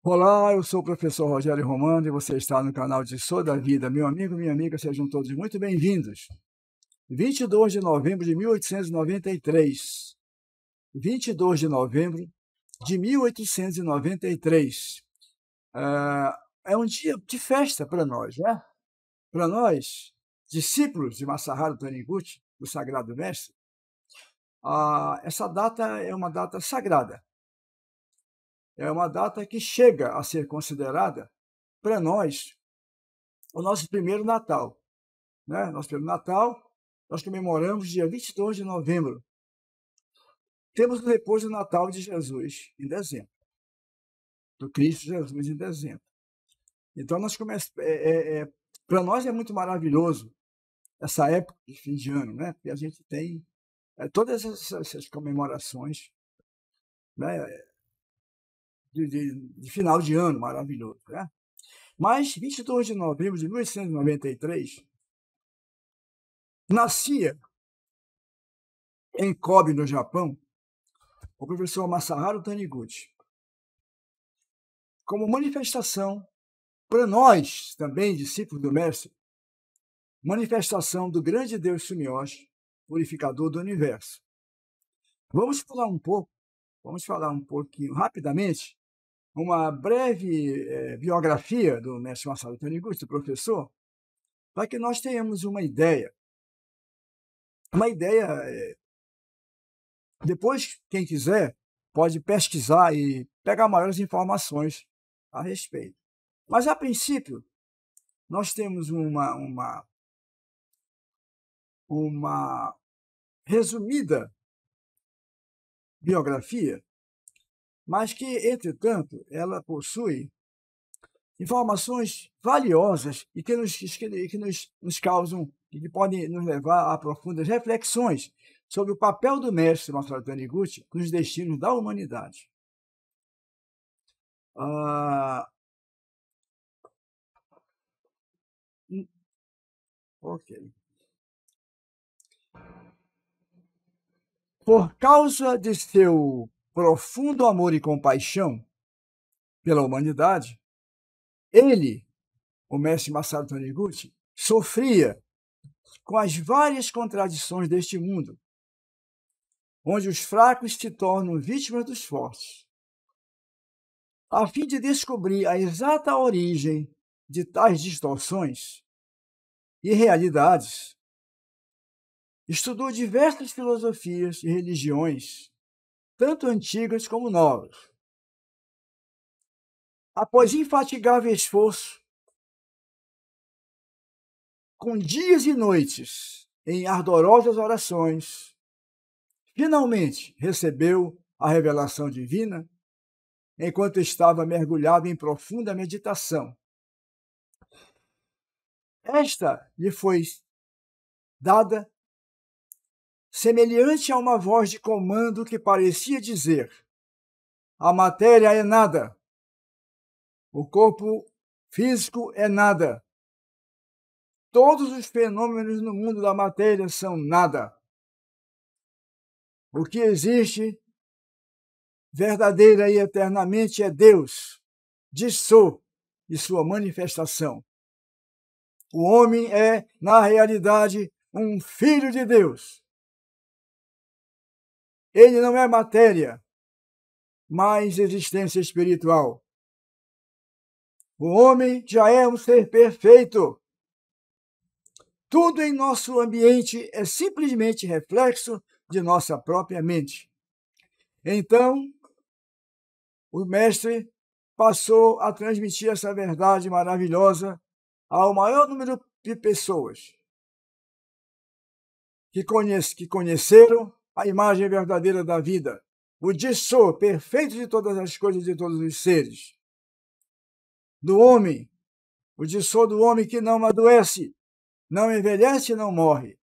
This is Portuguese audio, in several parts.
Olá, eu sou o professor Rogério Romano e você está no canal de Sou da Vida. Meu amigo, minha amiga, sejam todos muito bem-vindos. 22 de novembro de 1893. 22 de novembro de 1893. É um dia de festa para nós, né? Para nós, discípulos de Masaharu Taniguchi, do Sagrado Mestre, essa data é uma data sagrada. É uma data que chega a ser considerada, para nós, o nosso primeiro Natal. Né? Nosso primeiro Natal, nós comemoramos dia 22 de novembro. Temos depois o Natal de Jesus, em dezembro. Do Cristo Jesus, em dezembro. Então, nós começamos. Para nós é muito maravilhoso essa época de fim de ano, né? Porque a gente tem todas essas comemorações, né? De final de ano maravilhoso, né? Mas 22 de novembro de 1893 nascia em Kobe, no Japão, o professor Masaharu Taniguchi, como manifestação para nós, também discípulos do Mestre, manifestação do grande Deus Sumiyoshi, purificador do universo. Vamos falar um pouquinho, rapidamente, uma breve biografia do Mestre Masaharu Taniguchi, do professor, para que nós tenhamos uma ideia. Depois, quem quiser, pode pesquisar e pegar maiores informações a respeito. Mas, a princípio, nós temos uma resumida biografia, mas que, entretanto, ela possui informações valiosas e que nos causam e que podem nos levar a profundas reflexões sobre o papel do mestre Masaharu Taniguchi nos destinos da humanidade. Ok. Por causa de seu profundo amor e compaixão pela humanidade, ele, o mestre Masaharu Taniguchi, sofria com as várias contradições deste mundo, onde os fracos se tornam vítimas dos fortes. A fim de descobrir a exata origem de tais distorções e realidades, estudou diversas filosofias e religiões, tanto antigas como novas. Após infatigável esforço, com dias e noites em ardorosas orações, finalmente recebeu a revelação divina enquanto estava mergulhado em profunda meditação. Esta lhe foi dada semelhante a uma voz de comando que parecia dizer: a matéria é nada, o corpo físico é nada, todos os fenômenos no mundo da matéria são nada. O que existe verdadeira e eternamente é Deus, Jisoo, e sua manifestação. O homem é, na realidade, um filho de Deus. Ele não é matéria, mas existência espiritual. O homem já é um ser perfeito. Tudo em nosso ambiente é simplesmente reflexo de nossa própria mente. Então, o mestre passou a transmitir essa verdade maravilhosa ao maior número de pessoas que conheceram a imagem verdadeira da vida, o Jisoo, perfeito de todas as coisas e de todos os seres. Do homem, o Jisoo do homem que não adoece, não envelhece e não morre.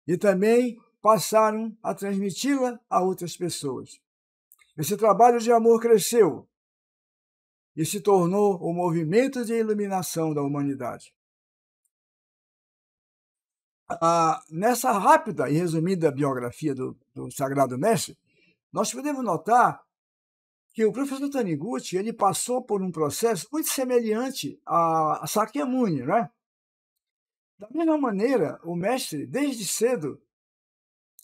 E também passaram a transmiti-la a outras pessoas. Esse trabalho de amor cresceu e se tornou o movimento de iluminação da humanidade. Nessa rápida e resumida biografia do Sagrado Mestre, nós podemos notar que o professor Taniguchi ele passou por um processo muito semelhante a Sakyamuni, né? Da mesma maneira, o mestre, desde cedo,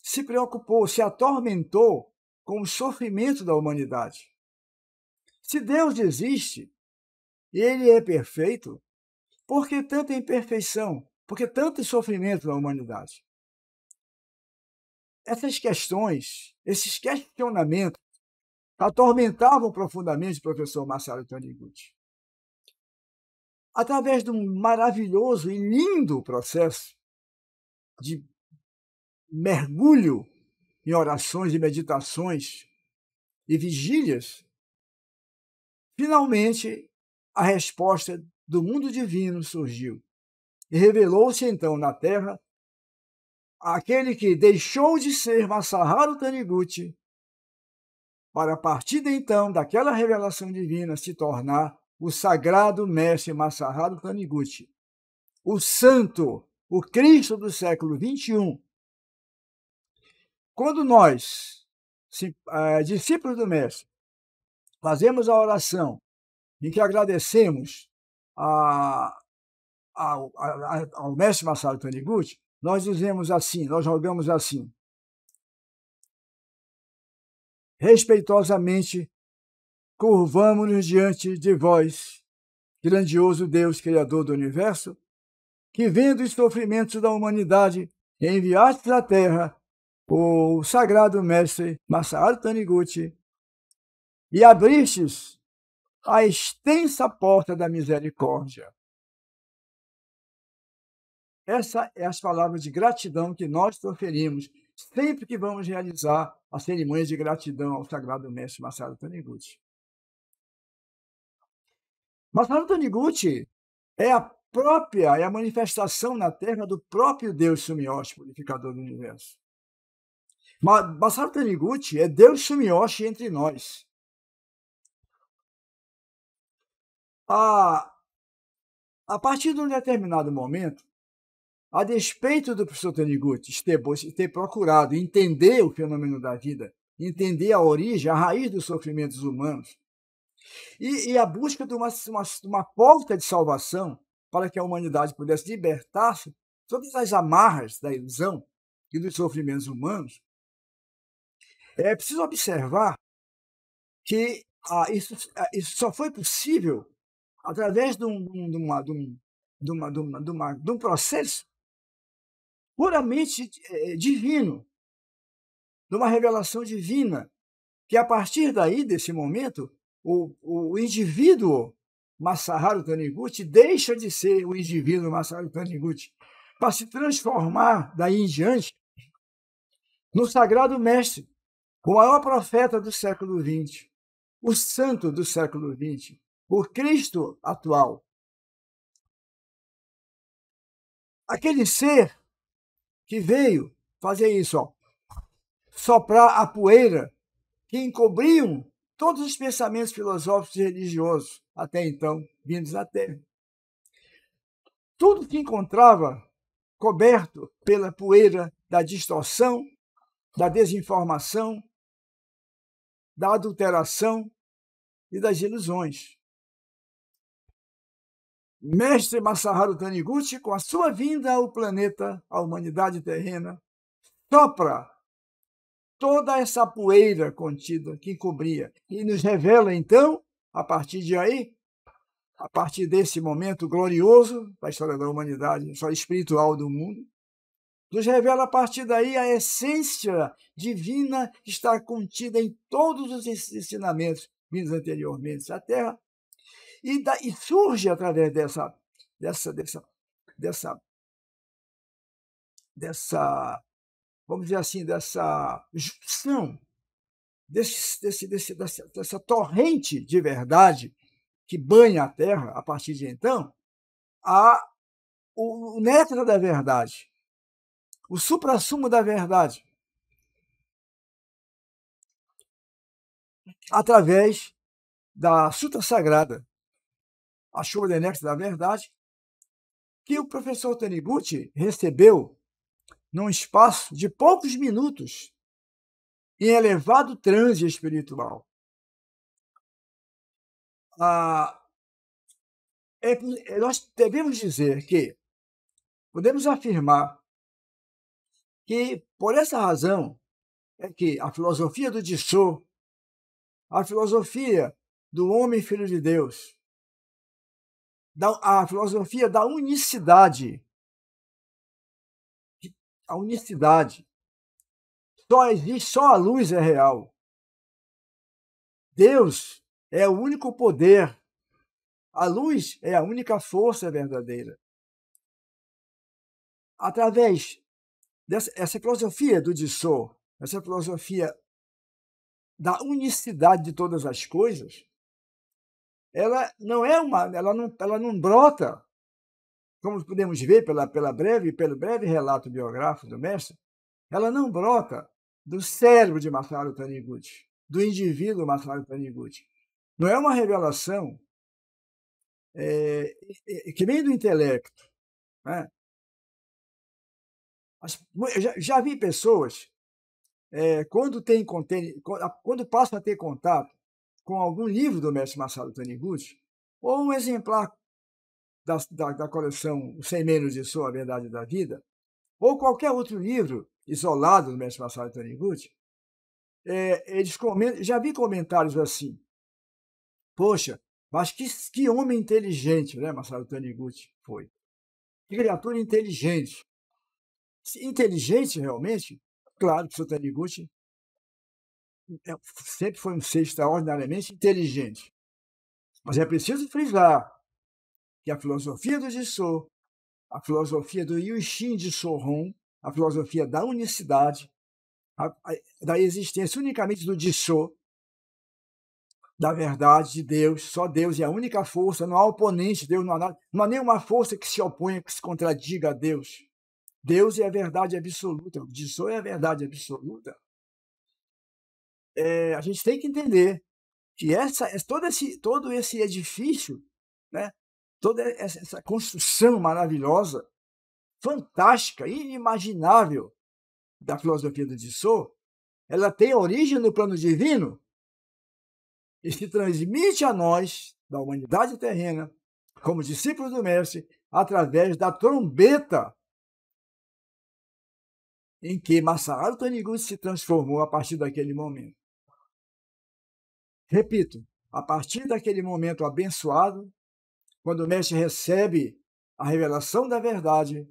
se preocupou, se atormentou com o sofrimento da humanidade. Se Deus existe e ele é perfeito, por que tanta imperfeição? Por que tanto sofrimento na humanidade? Essas questões, esses questionamentos, atormentavam profundamente o professor Masaru Taniguchi. Através de um maravilhoso e lindo processo de mergulho em orações e meditações e vigílias, finalmente a resposta do mundo divino surgiu. E revelou-se então na Terra aquele que deixou de ser Masaharu Taniguchi para, a partir de então, daquela revelação divina, se tornar o sagrado mestre Masaharu Taniguchi, o santo, o Cristo do século XXI. Quando nós, discípulos do mestre, fazemos a oração em que agradecemos ao mestre Masaharu Taniguchi, nós dizemos assim, nós rogamos assim: respeitosamente, curvamo-nos diante de vós, grandioso Deus Criador do Universo, que vendo os sofrimentos da humanidade, enviastes à Terra o sagrado mestre Masaharu Taniguchi e abristes a extensa porta da misericórdia. Essas são as palavras de gratidão que nós proferimos sempre que vamos realizar a cerimônia de gratidão ao sagrado mestre Masaharu Taniguchi. Masaharu Taniguchi é a manifestação na Terra do próprio Deus Sumiyoshi, purificador do universo. Masaharu Taniguchi é Deus Sumiyoshi entre nós. A partir de um determinado momento, a despeito do professor Taniguchi ter procurado entender o fenômeno da vida, entender a origem, a raiz dos sofrimentos humanos, e a busca de uma porta de salvação para que a humanidade pudesse libertar-se de todas as amarras da ilusão e dos sofrimentos humanos, é preciso observar que isso só foi possível através de um processo puramente divino, de uma revelação divina, que a partir daí, desse momento, o indivíduo Masaharu Taniguchi deixa de ser o indivíduo Masaharu Taniguchi para se transformar daí em diante no sagrado mestre, o maior profeta do século XX, o santo do século XX, o Cristo atual. Aquele ser que veio fazer isso, soprar a poeira que encobriam todos os pensamentos filosóficos e religiosos até então vindos à Terra. Tudo que encontrava coberto pela poeira da distorção, da desinformação, da adulteração e das ilusões. Mestre Masaharu Taniguchi, com a sua vinda ao planeta, à humanidade terrena, sopra toda essa poeira contida que cobria e nos revela, então, a partir de aí, a partir desse momento glorioso da história da humanidade, história espiritual do mundo, nos revela a partir daí a essência divina que está contida em todos os ensinamentos vindos anteriormente à Terra, e surge através dessa, vamos dizer assim, dessa junção, dessa torrente de verdade que banha a Terra a partir de então, o néctar da verdade, o suprassumo da verdade, através da Sutra Sagrada, a chuva de néctar da verdade, que o professor Taniguchi recebeu num espaço de poucos minutos, em elevado transe espiritual. nós devemos dizer que podemos afirmar que, por essa razão, é que a filosofia do Dissot, a filosofia do homem filho de Deus, a filosofia da unicidade, só existe, só a luz é real. Deus é o único poder, a luz é a única força verdadeira. Através dessa filosofia do Dissot, essa filosofia da unicidade de todas as coisas, ela não brota, como podemos ver pelo breve relato biográfico do mestre, ela não brota do cérebro de Masaru Taniguchi, do indivíduo Masaru Taniguchi. Não é uma revelação que vem do intelecto, né? Já vi pessoas, quando passam a ter contato com algum livro do mestre Masaru Taniguchi, ou um exemplar da coleção Os 100 Menos de Sua, A Verdade da Vida, ou qualquer outro livro isolado do mestre Masaru Taniguchi, eles comentam, já vi comentários assim: poxa, mas que homem inteligente, né, Masaru Taniguchi foi. Que criatura inteligente. Inteligente, realmente, claro que o Taniguchi sempre foi um ser extraordinariamente inteligente. Mas é preciso frisar que a filosofia do Dissot, a filosofia do Yuxin de Sohon, a filosofia da unicidade, da existência unicamente do Dissot, da verdade de Deus, só Deus é a única força, não há oponente, Deus não há nenhuma força que se oponha, que se contradiga a Deus. Deus é a verdade absoluta, o Dissot é a verdade absoluta. A gente tem que entender que todo esse edifício, né, toda essa construção maravilhosa, fantástica, inimaginável da filosofia do Dissot, ela tem origem no plano divino e se transmite a nós, da humanidade terrena, como discípulos do Mestre, através da trombeta em que Masaru Taniguchi se transformou a partir daquele momento. Repito, a partir daquele momento abençoado, quando o Mestre recebe a revelação da verdade,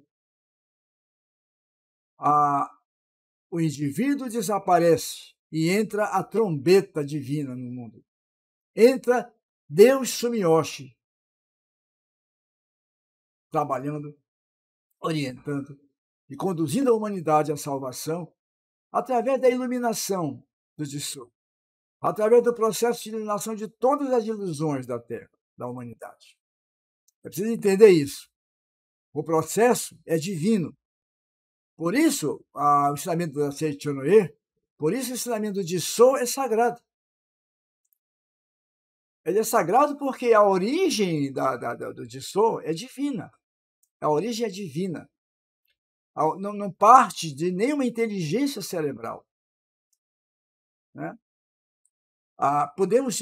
o indivíduo desaparece e entra a trombeta divina no mundo. Entra Deus Sumiyoshi, trabalhando, orientando e conduzindo a humanidade à salvação através da iluminação do Dissot, através do processo de iluminação de todas as ilusões da Terra, da humanidade. É preciso entender isso. O processo é divino. Por isso, o ensinamento da Seiichi Chonoe, por isso o ensinamento do Dissot é sagrado. Ele é sagrado porque a origem do Dissot é divina. A origem é divina. Não parte de nenhuma inteligência cerebral. Né? Podemos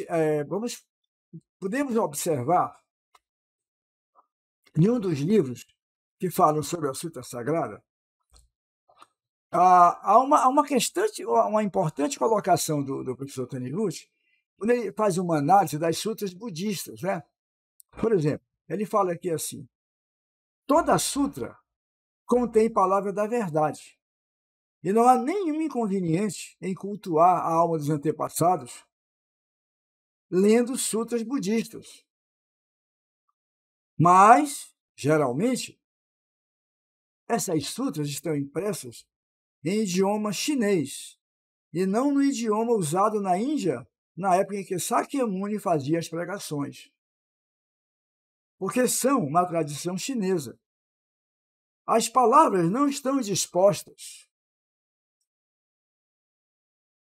observar em um dos livros que falam sobre a Sutra Sagrada, há uma importante colocação do professor Taniguchi, quando ele faz uma análise das sutras budistas. Né? Por exemplo, ele fala aqui assim: toda sutra contém palavra da verdade, e não há nenhum inconveniente em cultuar a alma dos antepassados lendo sutras budistas. Mas, geralmente, essas sutras estão impressas em idioma chinês e não no idioma usado na Índia na época em que Sakyamuni fazia as pregações, porque são uma tradição chinesa. As palavras não estão dispostas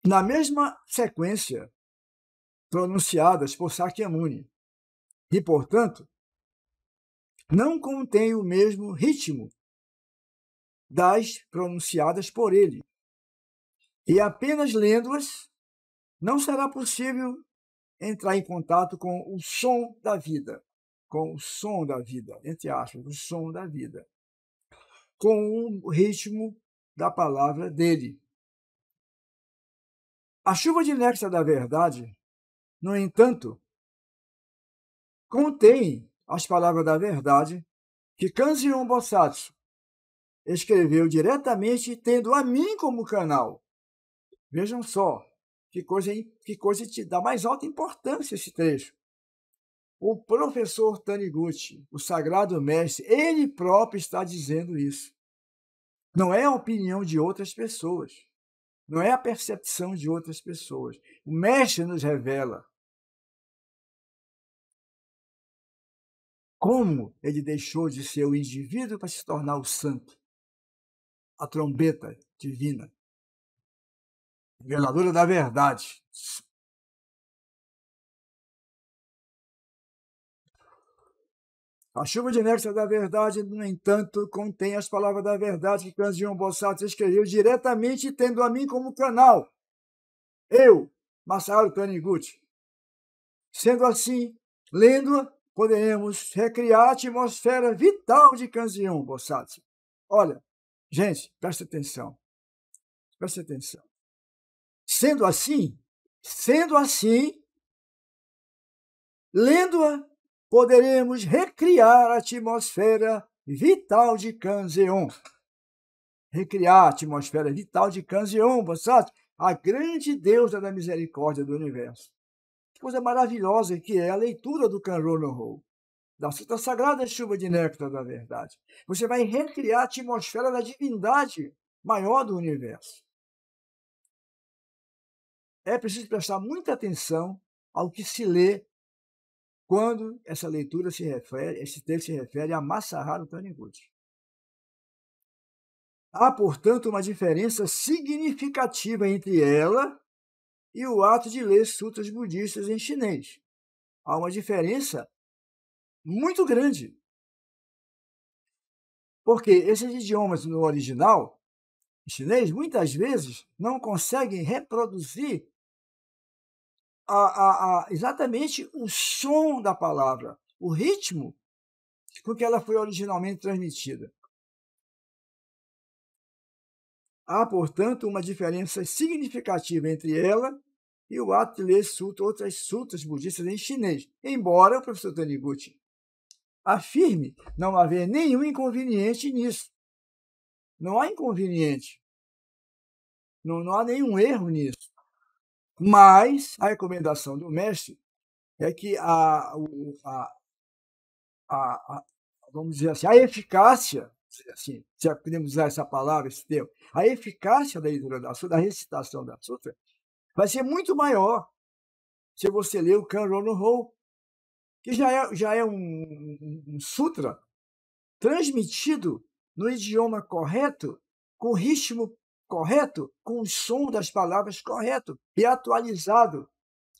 na mesma sequência pronunciadas por Sakyamuni e, portanto, não contém o mesmo ritmo das pronunciadas por ele. E apenas lendo-as, não será possível entrar em contato com o som da vida, entre aspas, o som da vida, com o ritmo da palavra dele. A chuva de néctar da verdade, no entanto, contém as palavras da verdade que Kanzeon Bosatsu escreveu diretamente, tendo a mim como canal. Vejam só, que coisa te dá mais alta importância esse trecho. O professor Taniguchi, o sagrado mestre, ele próprio está dizendo isso. Não é a opinião de outras pessoas. Não é a percepção de outras pessoas. O mestre nos revela como ele deixou de ser o indivíduo para se tornar o santo, a trombeta divina, reveladora da verdade. A chuva de néctar da verdade, no entanto, contém as palavras da verdade que Kanzeon Bosatsu escreveu diretamente, tendo a mim como canal. Eu, Masaharu Taniguchi. Sendo assim, lendo-a, poderemos recriar a atmosfera vital de Kanzeon Bosatsu. Olha, gente, presta atenção. Presta atenção. Sendo assim, lendo-a, poderemos recriar a atmosfera vital de Kanzeon. Recriar a atmosfera vital de Kanzeon Bosatsu, a grande deusa da misericórdia do universo. Que coisa maravilhosa que é a leitura do Kanro no Ho, da Sutra Sagrada Chuva de Néctar da Verdade. Você vai recriar a atmosfera da divindade maior do universo. É preciso prestar muita atenção ao que se lê quando essa leitura esse texto se refere a Masaharu Taniguchi. Há, portanto, uma diferença significativa entre ela e o ato de ler sutras budistas em chinês. Há uma diferença muito grande. Porque esses idiomas no original, em chinês, muitas vezes não conseguem reproduzir exatamente o som da palavra, o ritmo com que ela foi originalmente transmitida. Há, portanto, uma diferença significativa entre ela e o ato de ler outras sutras budistas em chinês, embora o professor Taniguchi afirme não haver nenhum inconveniente nisso. Não há inconveniente. Não há nenhum erro nisso. Mas a recomendação do mestre é que vamos dizer assim, a eficácia, assim, se podemos usar essa palavra, esse termo, a eficácia da leitura da sutra, da recitação da sutra, vai ser muito maior se você ler o Kanro no Ho, que já é um sutra transmitido no idioma correto, com o ritmo correto, com o som das palavras correto e atualizado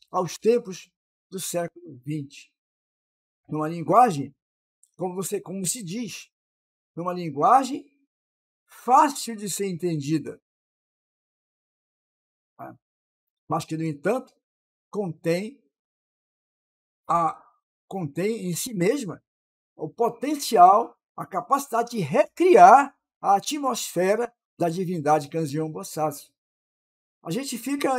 aos tempos do século XX. Numa linguagem, como se diz, numa linguagem fácil de ser entendida, mas que, no entanto, contém em si mesma o potencial, a capacidade de recriar a atmosfera da divindade Kanzeon Bosatsu. A gente fica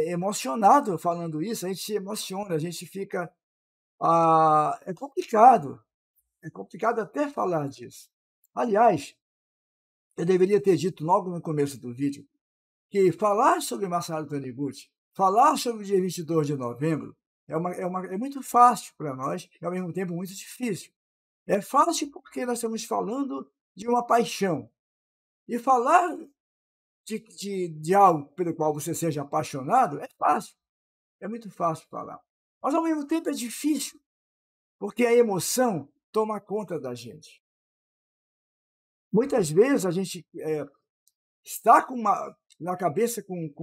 emocionado falando isso, a gente se emociona, a gente fica... é complicado até falar disso. Aliás, eu deveria ter dito logo no começo do vídeo que falar sobre Masaharu Taniguchi, falar sobre o dia 22 de novembro, é muito fácil para nós e, ao mesmo tempo, muito difícil. É fácil porque nós estamos falando de uma paixão. E falar de algo pelo qual você seja apaixonado é fácil. É muito fácil falar. Mas, ao mesmo tempo, é difícil, porque a emoção toma conta da gente. Muitas vezes a gente está na cabeça com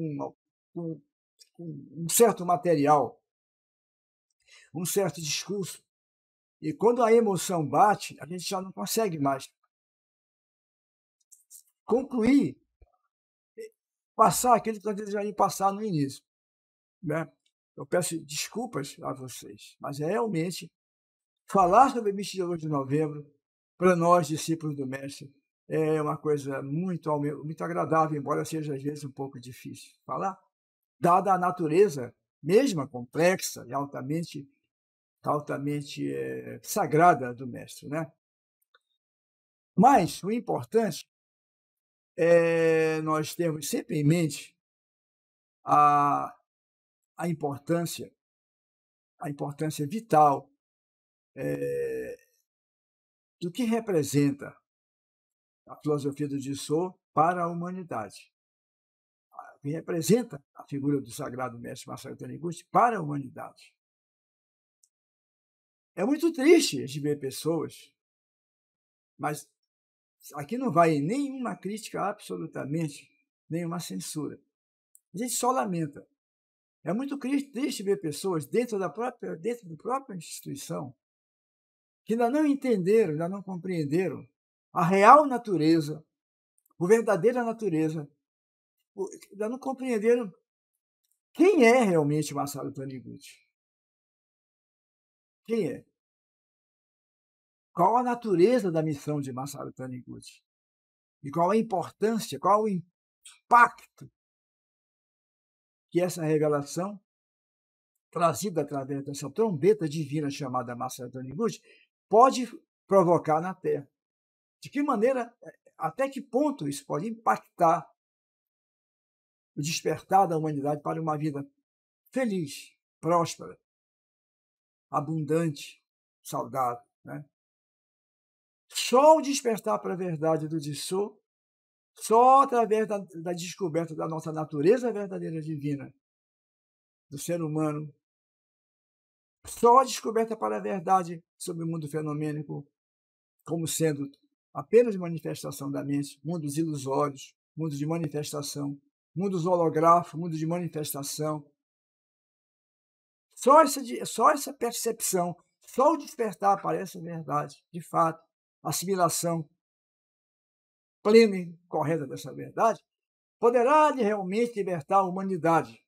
um certo material, um certo discurso, e quando a emoção bate, a gente já não consegue mais concluir, passar aquilo que nós desejamos passar no início, né? eu peço desculpas a vocês, mas realmente falar sobre 22 de novembro, para nós, discípulos do Mestre, é uma coisa muito agradável, embora seja às vezes um pouco difícil falar, dada a natureza mesma complexa e altamente sagrada do Mestre, né? Mas o importante é nós termos sempre em mente a importância vital do que representa a filosofia do Dissou para a humanidade. O que representa a figura do sagrado mestre Marcelo Taniguchi para a humanidade. É muito triste de ver pessoas, mas aqui não vai nenhuma crítica absolutamente, nenhuma censura. A gente só lamenta. É muito triste ver pessoas dentro da própria instituição que ainda não entenderam, ainda não compreenderam a real natureza, a verdadeira natureza, ainda não compreenderam quem é realmente Masaru Taniguchi. Quem é? Qual a natureza da missão de Masaru Taniguchi? E qual a importância, qual o impacto que essa revelação, trazida através dessa trombeta divina chamada Masaru Taniguchi, pode provocar na Terra? De que maneira, até que ponto isso pode impactar o despertar da humanidade para uma vida feliz, próspera, abundante, saudável, né? Só o despertar para a verdade do Dissou, só através da descoberta da nossa natureza verdadeira divina, do ser humano, só a descoberta para a verdade sobre o mundo fenomênico como sendo apenas manifestação da mente, mundos ilusórios, mundos de manifestação, mundos holográficos, mundos de manifestação. Só essa percepção, só o despertar para essa verdade, de fato, assimilação plena e correta dessa verdade, poderá realmente libertar a humanidade.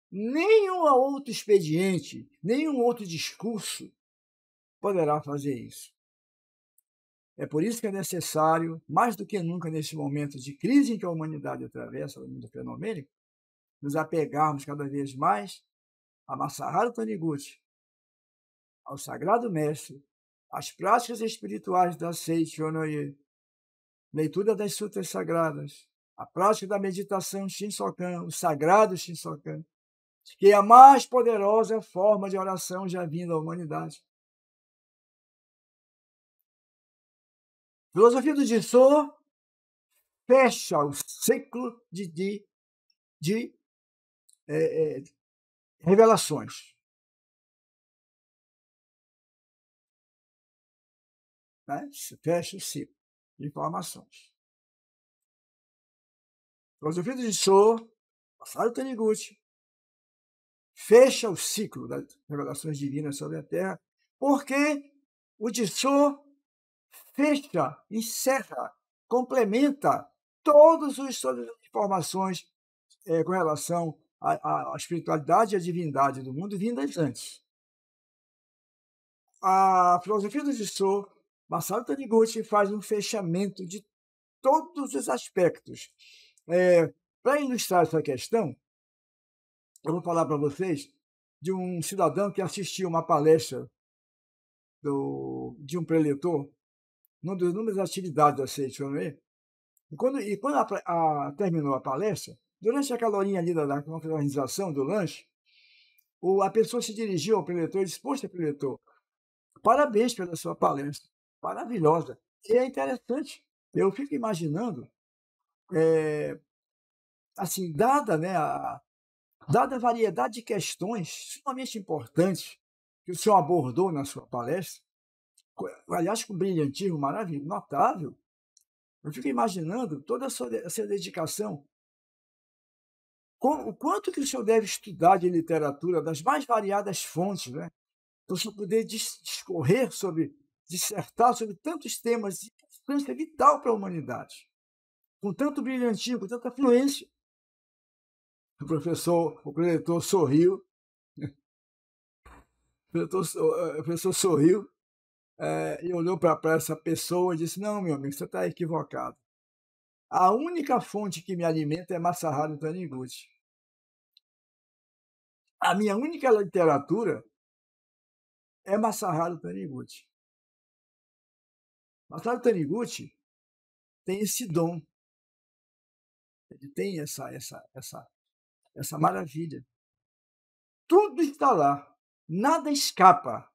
Nenhum outro expediente, nenhum outro discurso poderá fazer isso. É por isso que é necessário, mais do que nunca nesse momento de crise em que a humanidade atravessa o mundo fenomênico, nos apegarmos cada vez mais a Masaharu Taniguchi, ao Sagrado Mestre, às práticas espirituais da Seiichi Onoye, leitura das sutras sagradas, a prática da meditação Shinsokan, o sagrado Shinsokan, que é a mais poderosa forma de oração já vinda à humanidade. A filosofia do Dissou fecha o ciclo de revelações. Né? Fecha o ciclo de informações. A filosofia do Dissou, Masaru Taniguchi, fecha o ciclo das revelações divinas sobre a Terra, porque o Dissou fecha, encerra, complementa todas as informações com relação à espiritualidade e à divindade do mundo vindas antes. A filosofia do Dissou, Masaru Taniguchi, faz um fechamento de todos os aspectos. Para ilustrar essa questão, eu vou falar para vocês de um cidadão que assistiu uma palestra de um preletor, numa das inúmeras atividades da Seiichi Onoye, e quando terminou a palestra, durante aquela horinha ali da organização do lanche, a pessoa se dirigiu ao preletor e disse: "Poxa, preletor, parabéns pela sua palestra, maravilhosa." E é interessante, eu fico imaginando, assim, dada a variedade de questões sumamente importantes que o senhor abordou na sua palestra, aliás, com brilhantismo maravilhoso, notável, eu fico imaginando toda essa dedicação, o quanto que o senhor deve estudar de literatura das mais variadas fontes, né? Para o senhor poder discorrer dissertar sobre tantos temas de importância vital para a humanidade, com tanto brilhantismo, com tanta fluência. O preletor sorriu O professor sorriu e olhou para essa pessoa e disse: "Não, meu amigo, você está equivocado. A única fonte que me alimenta é Masaharu Taniguchi. A minha única literatura é Masaharu Taniguchi. Masaharu Taniguchi tem esse dom, ele tem essa maravilha. Tudo está lá, nada escapa.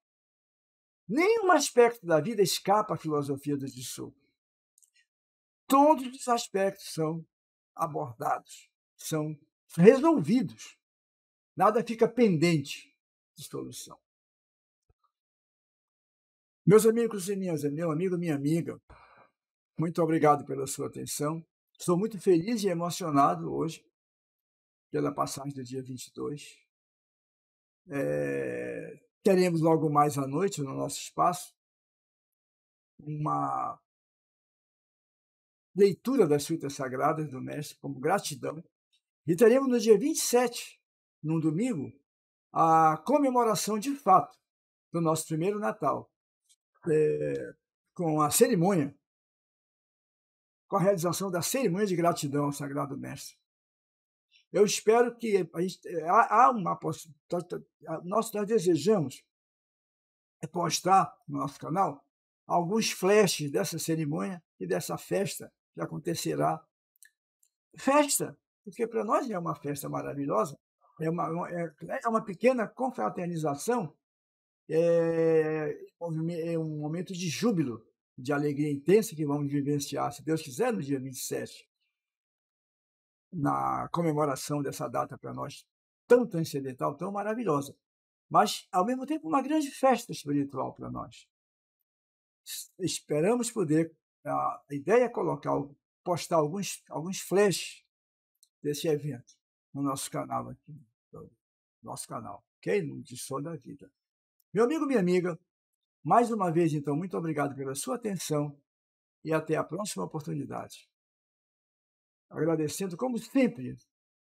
Nenhum aspecto da vida escapa à filosofia do Jisu. Todos os aspectos são abordados, são resolvidos. Nada fica pendente de solução. Meus amigos e meu amigo, minha amiga, muito obrigado pela sua atenção. Estou muito feliz e emocionado hoje pela passagem do dia 22. Teremos logo mais à noite no nosso espaço uma leitura das Sutas Sagradas do Mestre como gratidão. E teremos no dia 27, num domingo, a comemoração de fato do nosso primeiro Natal, com a cerimônia, com a realização da cerimônia de gratidão ao Sagrado Mestre. Eu espero que nós desejamos postar no nosso canal alguns flashes dessa cerimônia e dessa festa que acontecerá. Festa, porque para nós é uma festa maravilhosa, é uma pequena confraternização, é um momento de júbilo, de alegria intensa que vamos vivenciar, se Deus quiser, no dia 27, na comemoração dessa data para nós tão transcendental, tão maravilhosa, mas, ao mesmo tempo, uma grande festa espiritual para nós. Esperamos poder, a ideia é postar alguns flashes desse evento no nosso canal aqui, ok? No Som da Vida. Meu amigo, minha amiga, mais uma vez, então, muito obrigado pela sua atenção e até a próxima oportunidade. Agradecendo, como sempre,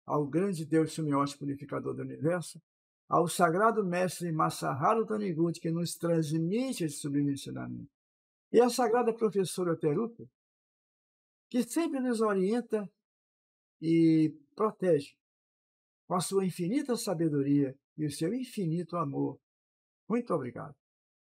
ao grande Deus semiótico purificador do universo, ao sagrado mestre Masaharu Taniguchi, que nos transmite esse sublime ensinamento, e à sagrada professora Terupa, que sempre nos orienta e protege com a sua infinita sabedoria e o seu infinito amor. Muito obrigado.